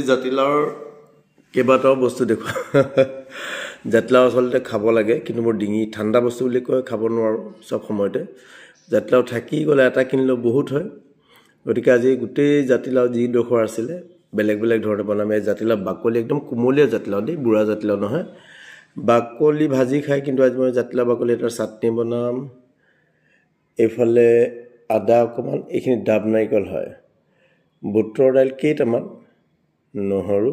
জাতিলাওৰ কেইবাটাও বস্তু দেখো জাতিলাও আসলতে খাব লাগে কিন্তু মোৰ ডিঙি ঠাণ্ডা বস্তু বুলি কয় খাব নোৱাৰো সব সময়তে জাতিলাও থাকি গলে এটা কিনিলো বহুত হয় গতিকে আজি গোটেই জাতিলাও যি ডখৰ আছিল বেলেগ বেলেগ ধৰণে বনামে জাতিলাও বাকলি একদম কুমলীয়া জাতিলাও দেই বুঢ়া জাতিলাও নহয় বাকলি ভাজি খাই কিন্তু আজি মই জাতিলাও বাকলি এটা চাটনি বনাম এফালে আদা অকমান এইখিনি ডাব নাৰিকল হয় বুটৰ দাইল কেইটামান নহৰু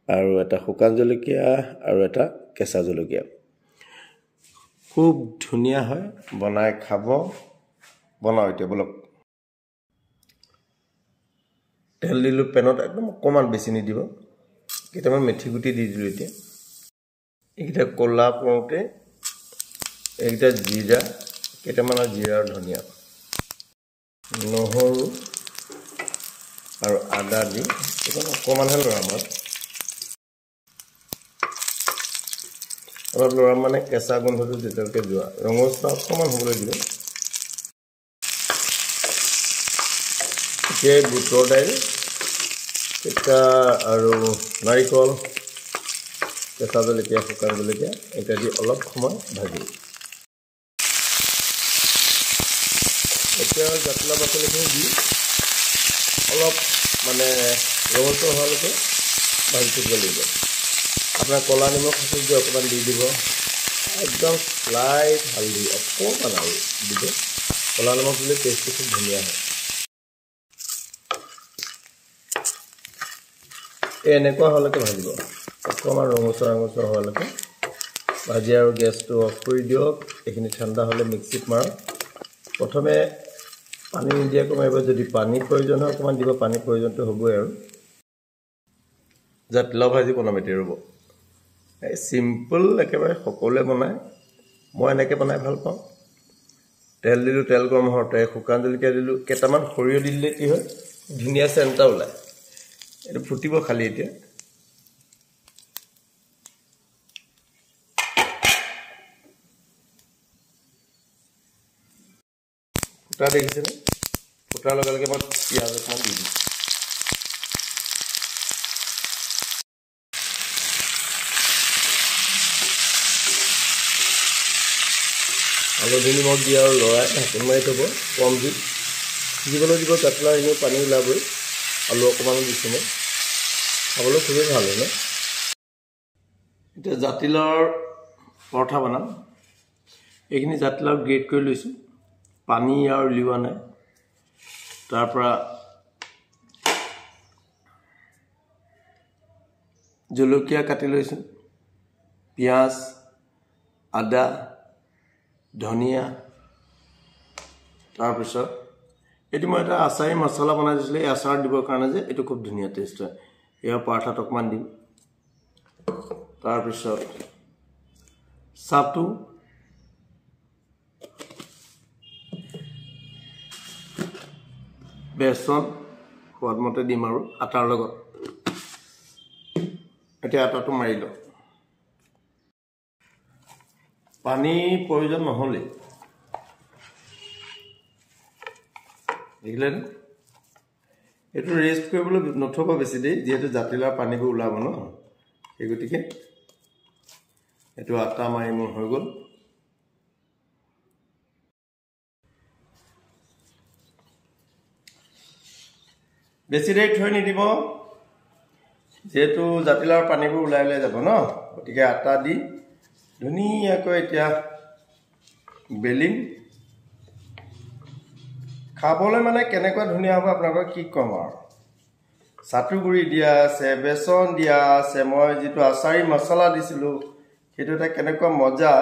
আৰু এটা শুকান জলকীয়া আৰু এটা কেঁচা জলকীয়া খুব ধুনীয়া হয় বনাই খাব বনাও এতিয়া বলক তেল দিলো পেনত একদম অকমান বেছি নি দিব কেইটামান মেথি গুটি দি দিলো এতিয়া এইটা কলা পৰতে এইটা জিৰা কেইটামান জিৰা আৰু ধনিয়া নহৰু আৰু আদা দি একদম অকমান হল আমাৰ অলপ লৰা মানে কেঁচা গন্ধটো যেতিয়ালৈকে যোৱা ৰঙচুৱা অকমান হ'বলৈ দিব এতিয়া বুটৰ দাইল এটা আৰু নাৰিকল কেঁচা জলকীয়া শুকান জলকীয়া এটা দি অলপ সময় ভাজি এতিয়া জাতিলাও বাকলিখিনি দি অলপ মানে ৰঙচুৱা হোৱালৈকে ভাজি থাকিব লাগিব আপোনাৰ কলা নিমখ আছে যে অকমান দি দিব একদম লাইট হালধি অকমান আৰু দিব কলা নিমখ দিলে টেষ্টটো খুব ধুনীয়া হয় এনেকুৱা হলকে ভাজিব অকমান ৰঙচুৱা হোৱালৈকে ভাজি আৰু গেছটো অফ কৰি দিয়ক এইখিনি ঠাণ্ডা হলে মিক্সিত মাৰক প্ৰথমে পানী নিদিয়াকৈ মাৰিব যদি পানী প্ৰয়োজন হয় অকমান দিব পানী প্ৰয়োজনটো হ'বই আৰু জাতিলাও ভাজি বনাম এতিয়া ৰ'ব এই সিম্পল একেবাৰে সকলোৱে বনায় মই এনেকৈ বনাই ভাল পাওঁ তেল দিলোঁ তেল গৰম হওঁতে শুকান জলকীয়া দিলোঁ কেইটামান সৰিয়হ দি দিলে কি হয় ধুনীয়া চেণ্ট ওলায় এইটো ফুটিব খালি এতিয়া ফুটা দেখিছেনে ফুটাৰ লগে লগে মই পিঁয়াজ অকণমান দি দিম হালধি নিমখ দি আৰু লৰাই ঢাকোন মাৰি থ'ব কম জুইত সিজিবলৈ দিব জাতিলাও এনেও পানী ওলাবই আলু অকণমানো দিছোঁ মই খাবলৈ খুবেই ভাল হয় ন এতিয়া জাতিলাওৰ পৰঠা বনাম এইখিনি জাতিলাও গ্ৰেট কৰি লৈছোঁ পানী আৰু উলিওৱা নাই তাৰ পৰা জলকীয়া কাটি লৈছোঁ পিঁয়াজ আদা ধনিয়া তাৰপিছত এইটো মই এটা আচাৰী মছলা বনাই দিছিলোঁ এই আচাৰ দিবৰ কাৰণে যে এইটো খুব ধুনীয়া টেষ্ট হয় এয়া পৰঠাত অকমান দিম তাৰপিছত চাটু বেচন সোৱাদমতে দিম আৰু আটাৰ লগত এতিয়া আটাটো মাৰি লওঁ পানী প্ৰয়োজন নহ'লে দেখিলে এইটো ৰেষ্ট কৰিবলৈ নথব বেছি দেই যিহেতু জাতিলাওৰ পানীবোৰ ওলাব ন সেই গতিকে এইটো আটা মাৰি মোৰ হৈ গ'ল বেছি দেৰি থৈ নিদিব যেহেতু জাতিলাওৰ পানীবোৰ ওলাই যাব ন গতিকে আটা দি ধুনীয়াকৈ এতিয়া বেলিম খাবলৈ মানে কেনেকুৱা ধুনীয়া হ'ব আপোনালোকক কি ক'ম আৰু চাটু গুৰি দিয়া আছে বেচন দিয়া আছে মই যিটো আচাৰী মছলা দিছিলোঁ সেইটো এটা কেনেকুৱা মজা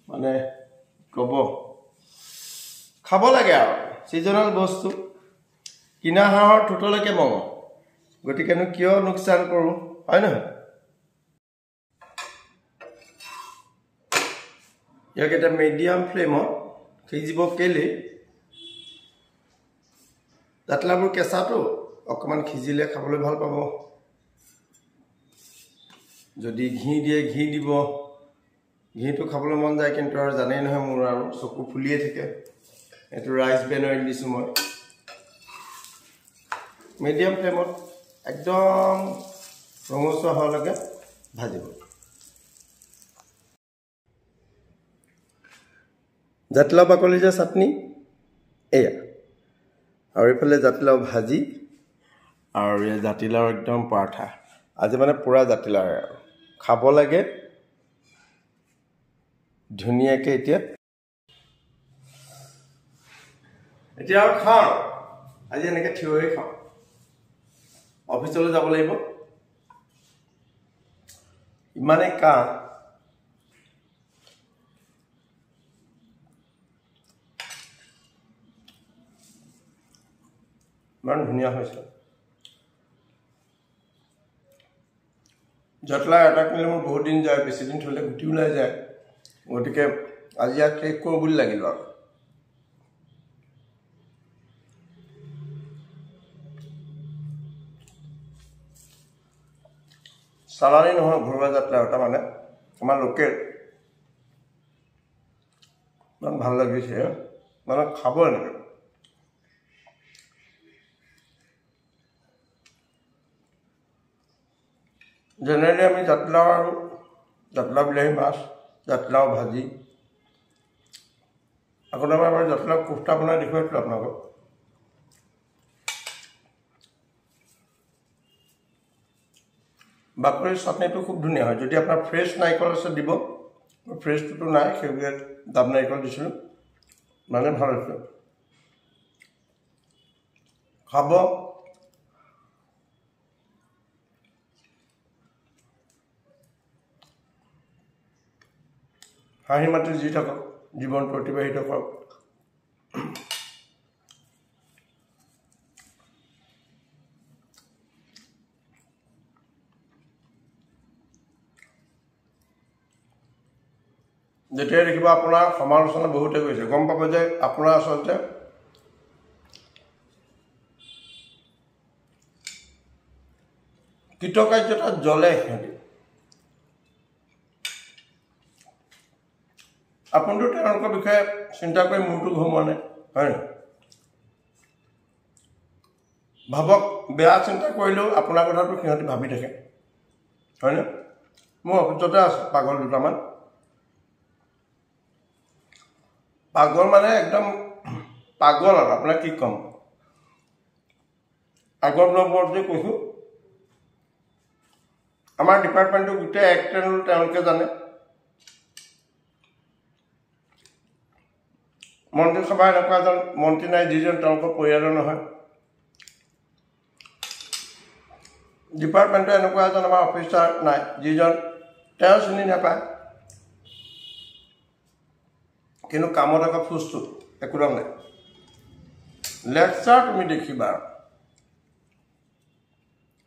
মানে ক'ব খাব লাগে আৰু সিজনেল বস্তু কিনা হাঁহৰ ঠোঁটলৈকে মঙহ গতিকেনো কিয় লোকচান কৰোঁ হয় নহয় ইয়াক এটা মিডিয়াম ফ্লেমত সিজিব কেলে জাতিলাওবোৰ কেঁচাটো অকমান সিজিলে খাবলৈ ভাল পাব যদি ঘি দিয়ে ঘি দিব ঘিটো খাবলৈ মন যায় কিন্তু আৰু জানেই নহয় মোৰ আৰু চকু ফুলিয়ে থাকে এটো ৰাইস ব্ৰেন অইল দিছো মই মিডিয়াম ফ্লেমত একদম ৰঙচুৱা হোৱালৈকে ভাজিব জাতিলাও বাকলি যে চাটনি এয়া আৰু এইফালে জাতিলাও ভাজি আৰু এই জাতিলাও একদম পৰাঠা আজি মানে পুৰা জাতিলাও আৰু খাব লাগে ধুনীয়াকৈ এতিয়া আৰু খাওঁ আজি এনেকৈ থিয় হৈ খাওঁ অফিচলৈ যাব লাগিব ইমানেই কাহ ইমান ধুনীয়া হৈছে জাতিলাও এটা কিনিলে মোৰ বহুত দিন যায় বেছি দিন থ'লে গুটি ওলাই যায় গতিকে আজি ইয়াক শেষ কৰোঁ বুলি লাগিলোঁ আৰু চালানী নহয় ঘৰুৱা জাতিলাও এটা মানে আমাৰ লোকেল ইমান ভাল লাগিছে মানে খাব এনেকৈ জেনেৰেলি আমি জাতিলাও আৰু জাতিলাও বিলাহী মাছ জাতিলাও ভাজি আগতে মই এবাৰ জাতিলাও কোফটা বনাই দেখুৱাইছিলোঁ আপোনালোকক বাকলিৰ চাটনিটো খুব ধুনীয়া হয় যদি আপোনাৰ ফ্ৰেছ নাৰিকল আছে দিব ফ্ৰেছটোতো নাই সেইবোৰে দাব নাৰিকল দিছিলোঁ মানে ভাল হৈছে খাব হাঁহি মাতি যি থাকক জীৱনটো অতিবাহিত কৰক যেতিয়াই দেখিব আপোনাৰ সমালোচনা বহুতে কৰিছে গম পাব যে আপোনাৰ আচলতে কৃতকাৰ্যতা জ্বলে সিহঁতি আপুনিতো তেওঁলোকৰ বিষয়ে চিন্তা কৰি মূৰটো ঘুমোৱা নাই হয় নহয় ভাবক বেয়া চিন্তা কৰিলেও আপোনাৰ কথাটো সিহঁতি ভাবি থাকে হয়নে মোৰ অফিচতে আছে পাগল দুটামান পাগল মানে একদম পাগল আৰু আপোনাক কি ক'ম আগৰ নম্বৰত যে কৈছোঁ আমাৰ ডিপাৰ্টমেণ্টটো গোটেই এক্সটাৰ্নেল তেওঁলোকে জানে মন্ত্ৰীসভা এনেকুৱা এজন মন্ত্ৰী নাই যিজন তেওঁলোকৰ পৰিয়ালৰ নহয় ডিপাৰ্টমেণ্টৰ এনেকুৱা এজন আমাৰ অফিচাৰ নাই যিজন তেওঁ চিনি নাপায় কিন্তু কামত আকৌ ফুচটোত একোডাল নাই লেকচাৰ তুমি দেখিবা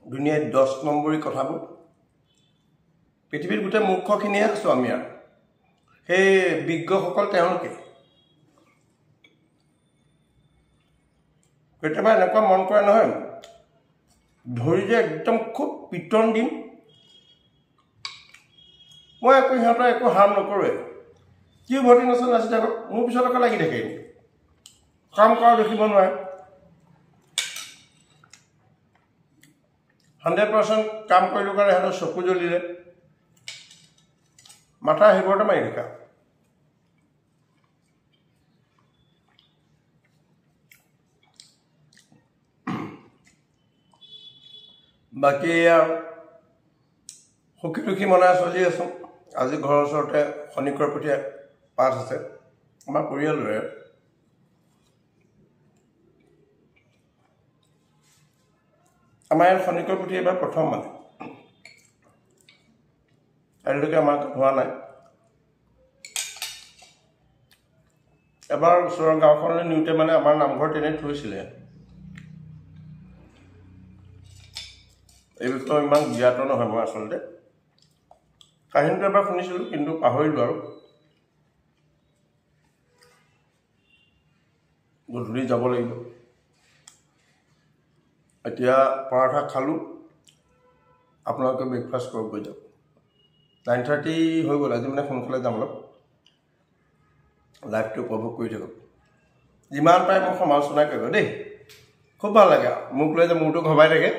দুনিয়াত 10 নম্বৰী কথাবোৰ পৃথিৱীৰ গোটেই মূৰ্খখিনিয়ে আছোঁ আমি আৰু সেই বিজ্ঞসকল তেওঁলোকে কেতিয়াবা এনেকুৱা মন কৰে নহয় ধৰি যে একদম খুব পিটন দিম মই একো সিহঁতৰ একো হাৰ্ম নকৰোঁৱে কি ভৰ্তি নাছিল নাচি থাকক মোৰ পিছত আকৌ লাগি থাকে কাম কৰা দেখিব নোৱাৰে 100% কাম কৰিলোঁ কাৰণে সিহঁতৰ চকু জ্বলিলে মাথা সেইবোৰতে মাৰি দেখা বাকী সুখী দুখী মনে চলি আছোঁ আজি ঘৰৰ ওচৰতে শনিকৰ পঠীয়া পাঠ আছে আমাৰ পৰিয়ালৰে আমাৰ ইয়াত শনিকৰ পুথি এবাৰ প্ৰথম মানে আজিলৈকে আমাৰ হোৱা নাই এবাৰ ওচৰৰ গাঁওখনলৈ নিওঁতে মানে আমাৰ নামঘৰত এনেই থৈছিলে এই বিষয়ে ইমান জ্ঞাত নহয় মই আচলতে কাহিনীটো এবাৰ শুনিছিলোঁ কিন্তু পাহৰিলোঁ আৰু গধূলি যাব লাগিব এতিয়া পৰাঠা খালোঁ আপোনালোকে ব্ৰেকফাষ্ট কৰক গৈ যাওক 9:30 হৈ গ'ল আজি মানে সোনকালে যাম অলপ লাইফটো উপভোগ কৰি থাকক যিমান পাৰে মোক সমালোচনা কৰিব দেই খুব ভাল লাগে মোক লৈ যে মূৰটো ঘবাই থাকে